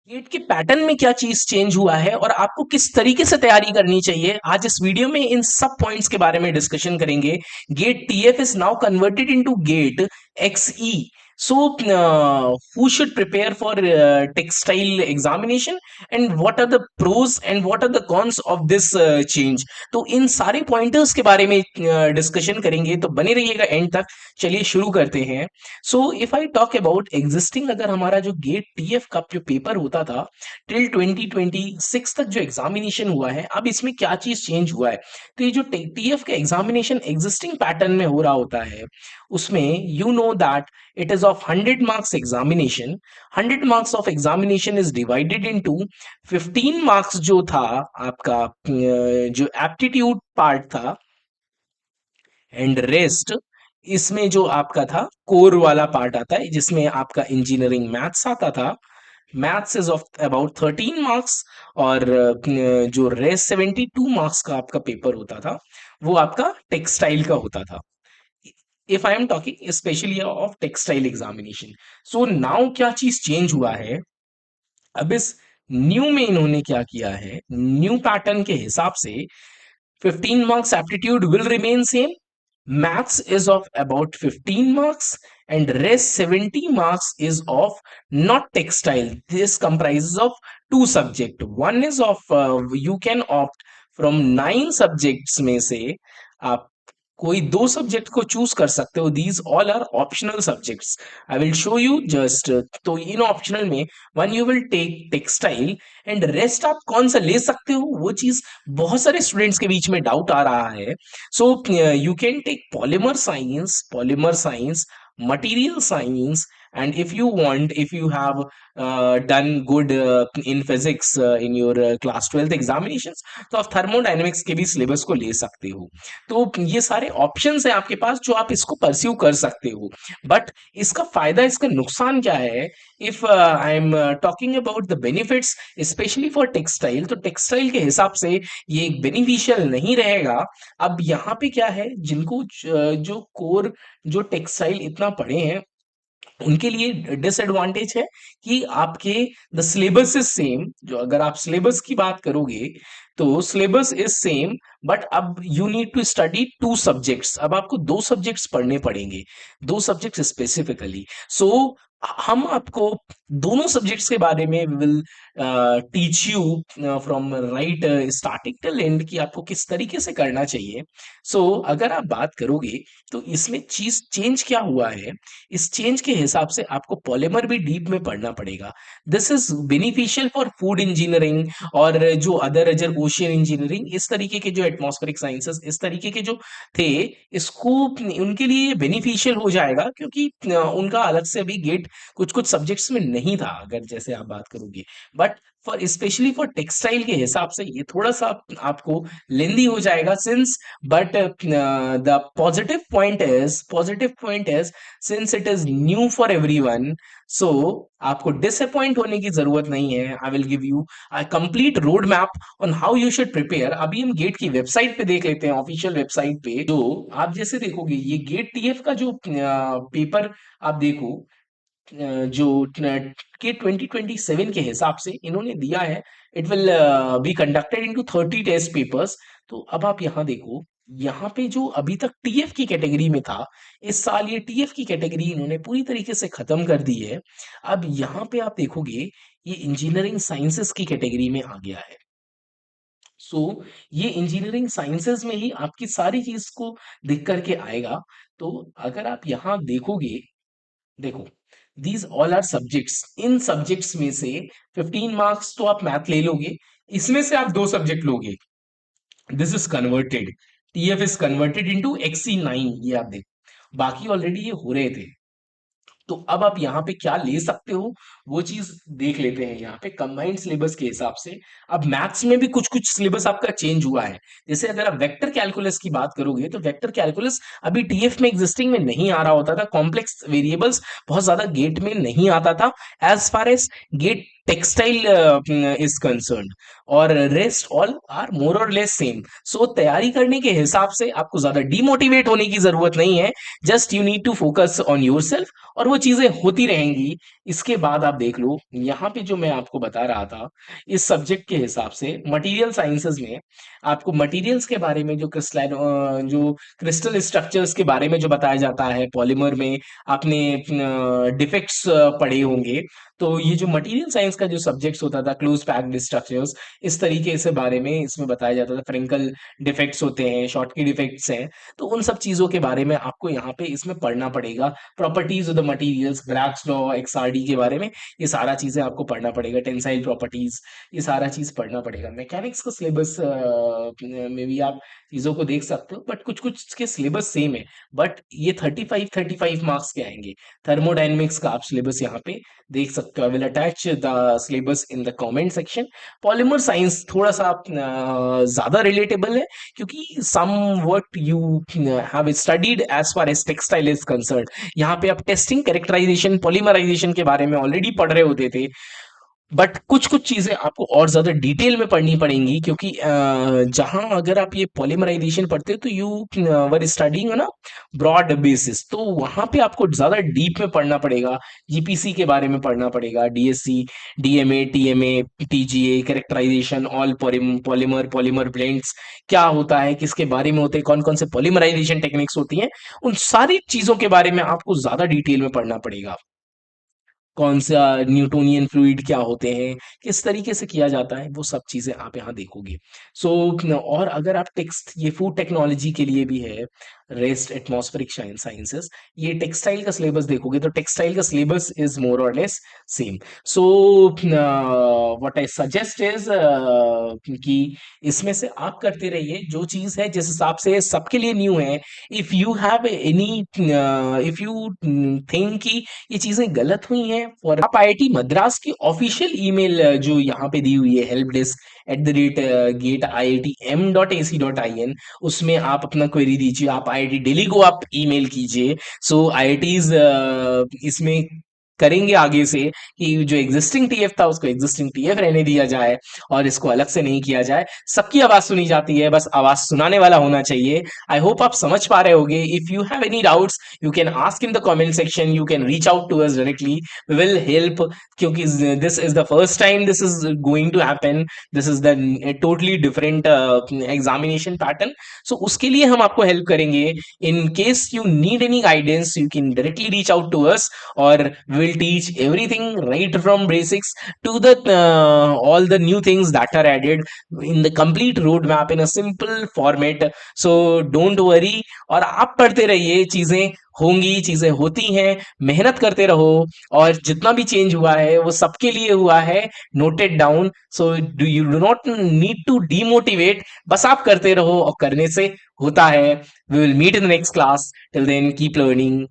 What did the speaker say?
Gate के pattern में क्या चीज चेंज हुआ है और आपको किस तरीके से तैयारी करनी चाहिए, आज इस वीडियो में इन सब पॉइंट्स के बारे में डिस्कशन करेंगे। GATE TF is now converted into GATE XE. So who should prepare for textile examination and what are the pros and what are the cons of this change. तो इन सारे pointers के बारे में डिस्कशन करेंगे, तो बने रहिएगा एंड तक। चलिए शुरू करते हैं। So if I talk about existing, अगर हमारा जो गेट टीएफ का जो पेपर होता था टिल 2026 तक जो एग्जामिनेशन हुआ है, अब इसमें क्या चीज चेंज हुआ है। तो ये जो टीएफ का एग्जामिनेशन एग्जिस्टिंग पैटर्न में हो रहा होता है, उसमें you know that it is of 100 marks examination. 100 marks of examination is divided into 15 marks जो था आपका जो एप्टीट्यूड पार्ट था, एंड रेस्ट इसमें जो आपका था कोर वाला पार्ट आता है, जिसमें आपका इंजीनियरिंग मैथ्स आता था। Maths is of about 13 marks. और जो रेस्ट 72 मार्क्स का आपका पेपर होता था, वो आपका टेक्सटाइल का होता था। If I am talking specially of textile examination. So now क्या चीज चेंज हुआ है, अब इस न्यू में इन्होंने क्या किया है, न्यू पैटर्न के हिसाब से 15 marks aptitude will remain same. Maths is of about 15 marks and rest 70 marks is of not textile. This comprises of two subject. One is of you can opt from 9 subjects में से आप कोई दो subject को choose कर सकते हो। These all are optional subjects. I will show you just. तो इन ऑप्शनल में one you will take textile and rest आप कौन सा ले सकते हो, वो चीज बहुत सारे स्टूडेंट्स के बीच में डाउट आ रहा है। So you can take polymer science, material science, and if you have done good in physics in your class 12th examinations, तो आप थर्मोडायनेमिक्स के भी सिलेबस को ले सकते हो। तो ये सारे ऑप्शंस हैं आपके पास जो आप इसको परस्यू कर सकते हो। बट इसका फायदा, इसका नुकसान क्या है। If I am talking about the benefits specially for textile, तो टेक्सटाइल के हिसाब से ये बेनिफिशियल नहीं रहेगा। अब यहाँ पे क्या है, जिनको जो कोर जो टेक्सटाइल इतना पढ़े हैं, उनके लिए डिसएडवांटेज है कि आपके द सिलेबस इज सेम। जो अगर आप सिलेबस की बात करोगे, तो सिलेबस इज सेम, बट अब you need to study 2 subjects. अब आपको 2 सब्जेक्ट्स पढ़ने पड़ेंगे, 2 सब्जेक्ट स्पेसिफिकली। सो हम आपको दोनों सब्जेक्ट्स के बारे में will teach you from right starting till and कि आपको किस तरीके से करना चाहिए। सो अगर आप बात करोगे, तो इसमें चीज चेंज क्या हुआ है, इस चेंज के हिसाब से आपको पॉलीमर भी डीप में पढ़ना पड़ेगा। This is beneficial for food engineering और जो अदर अजर ओशियन इंजीनियरिंग, इस तरीके के जो एटमॉस्फेरिक साइंसेस, इस तरीके के जो थे, इसको उनके लिए बेनिफिशियल हो जाएगा, क्योंकि उनका अलग से अभी गेट कुछ कुछ सब्जेक्ट्स में नहीं था, अगर जैसे आप बात करोगे। But for specially for textile के हिसाब से ये थोड़ा सा आपको लेंदी हो जाएगा, since but the positive point is since it is new for everyone, so आपको डिसअपॉइंट होने की जरूरत नहीं है। I will give you a complete road map on how you should prepare. अभी हम गेट की वेबसाइट पे देख लेते हैं, ऑफिशियल वेबसाइट पे जो आप जैसे देखोगे, ये गेट टीएफ का जो पेपर आप देखो, जो के 2027 के हिसाब से इन्होंने दिया है, it will be conducted into 30 test papers. तो अब आप यहाँ देखो, यहाँ पे जो अभी तक टीएफ की कैटेगरी में था, इस साल ये टीएफ की कैटेगरी इन्होंने पूरी तरीके से खत्म कर दी है। अब यहाँ पे आप देखोगे, ये इंजीनियरिंग साइंसेस की कैटेगरी में आ गया है। सो ये इंजीनियरिंग साइंसेस में ही आपकी सारी चीज को दिख करके आएगा। तो अगर आप यहाँ देखोगे, देखो, दीज ऑल आर सब्जेक्ट्स। इन सब्जेक्ट्स में से 15 मार्क्स तो आप मैथ ले लोगे, इसमें से आप 2 सब्जेक्ट लोगे। This is converted, TF is converted into XC9। ये आप देखो, बाकी ऑलरेडी ये हो रहे थे। तो अब आप यहाँ पे क्या ले सकते हो, वो चीज देख लेते हैं। यहाँ पे कंबाइंड सिलेबस के हिसाब से अब मैथ्स में भी कुछ कुछ सिलेबस आपका चेंज हुआ है। जैसे अगर आप वेक्टर कैलकुलस की बात करोगे, तो वेक्टर कैलकुलस अभी टीएफ में एग्जिस्टिंग में नहीं आ रहा होता था। कॉम्प्लेक्स वेरिएबल्स बहुत ज्यादा गेट में नहीं आता था। As far as GATE textile is concern, और रेस्ट ऑल आर मोर और लेस सेम। सो तैयारी करने के हिसाब से आपको ज्यादा डिमोटिवेट होने की जरूरत नहीं है, just you need to focus on yourself, और वो चीजें होती रहेंगी। इसके बाद आप देख लो यहाँ पे जो मैं आपको बता रहा था, इस सब्जेक्ट के हिसाब से मटेरियल साइंसेज में आपको मटेरियल्स के बारे में जो क्रिस्टल स्ट्रक्चर्स के बारे में जो बताया जाता है पॉलीमर में, आपने डिफेक्ट्स पढ़े होंगे। तो ये जो मटेरियल साइंस का जो सब्जेक्ट्स होता था, क्लोज पैक्ड स्ट्रक्चर्स, इस तरीके से बारे में इसमें बताया जाता था। फ्रिंकल डिफेक्ट्स होते हैं, शॉर्टकी डिफेक्ट्स हैं, तो उन सब चीजों के बारे में आपको यहाँ पे इसमें पढ़ना पड़ेगा। Properties of the materials, Bragg's law, XRD के बारे में ये सारा चीजें आपको पढ़ना पड़ेगा। टेंसाइल प्रॉपर्टीज, ये सारा चीज पढ़ना पड़ेगा। मैकेनिक्स का सिलेबस में भी आप चीजों को देख सकते हो, बट कुछ कुछ के सिलेबस सेम है, बट ये 35 मार्क्स के आएंगे। थर्मोडायनेमिक्स का आप सिलेबस यहाँ पे देख सकते हो। I will attach the syllabus in the comment section. Polymer science थोड़ा सा ज्यादा रिलेटेबल है, क्योंकि some what you have studied as far as textile is concern, यहाँ पे आप टेस्टिंग, कैरेक्टराइजेशन, पॉलीमराइजेशन के बारे में ऑलरेडी पढ़ रहे होते थे, बट कुछ कुछ चीजें आपको और ज्यादा डिटेल में पढ़नी पड़ेंगी, क्योंकि जहां अगर आप ये पॉलीमराइजेशन पढ़ते हो तो यू वर स्टडीइंग ना ब्रॉड बेसिस, तो वहां पे आपको ज्यादा डीप में पढ़ना पड़ेगा। जीपीसी के बारे में पढ़ना पड़ेगा, DSC, DMA, TMA, TGA, characterization, all polymer, polymer blends क्या होता है, किसके बारे में होते हैं, कौन कौन से पॉलीमराइजेशन टेक्निक्स होती हैं, उन सारी चीजों के बारे में आपको ज्यादा डिटेल में पढ़ना पड़ेगा। कौन सा न्यूटोनियन फ्लूइड क्या होते हैं, किस तरीके से किया जाता है, वो सब चीजें आप यहाँ देखोगे। सो और अगर आप टेक्स्ट, ये फूड टेक्नोलॉजी के लिए भी है, रेस्ट एटमॉस्फेरिक साइंसेस, ये टेक्सटाइल का सिलेबस देखोगे तो टेक्सटाइल का सिलेबस इज मोर और less same. So what I suggest is कि इसमें से आप करते रहिए जो चीज है जिस हिसाब से सबके लिए न्यू है। If you have any, if you think कि ये चीजें गलत हुई हैं, और आप आईआईटी मद्रास की ऑफिशियल ईमेल जो यहाँ पे दी हुई है, help desk at the rate GATE IITM.AC.in, उसमें आप अपना क्वेरी दीजिए। आप आईआईटी दिल्ली को आप ईमेल कीजिए। सो आईआईटीज इसमें करेंगे आगे से कि जो एग्जिस्टिंग टीएफ था उसको एग्जिस्टिंग टीएफ रहने दिया जाए, और इसको अलग से नहीं किया जाए। सबकी आवाज सुनी जाती है, बस आवाज सुनाने वाला होना चाहिए। आई होप आप समझ पा रहे होगे। If you have any doubts you can ask in the comment section, you can reach out to us directly, we will help, क्योंकि this is the first time this is going to happen, this is the totally different examination pattern, so उसके लिए हम आपको help करेंगे। in case you need any guidance you can directly reach out to us, or we will teach everything right from basics to the all the new things that are added in the complete roadmap in a simple format, so don't worry। और आप पढ़ते रहिए, चीजें होंगी, चीजें होती हैं, मेहनत करते रहो, और जितना भी चेंज हुआ है वो सबके लिए हुआ है, noted down. So do you do not need to demotivate, बस आप करते रहो, और करने से होता है। We will meet in the next class, till then keep learning.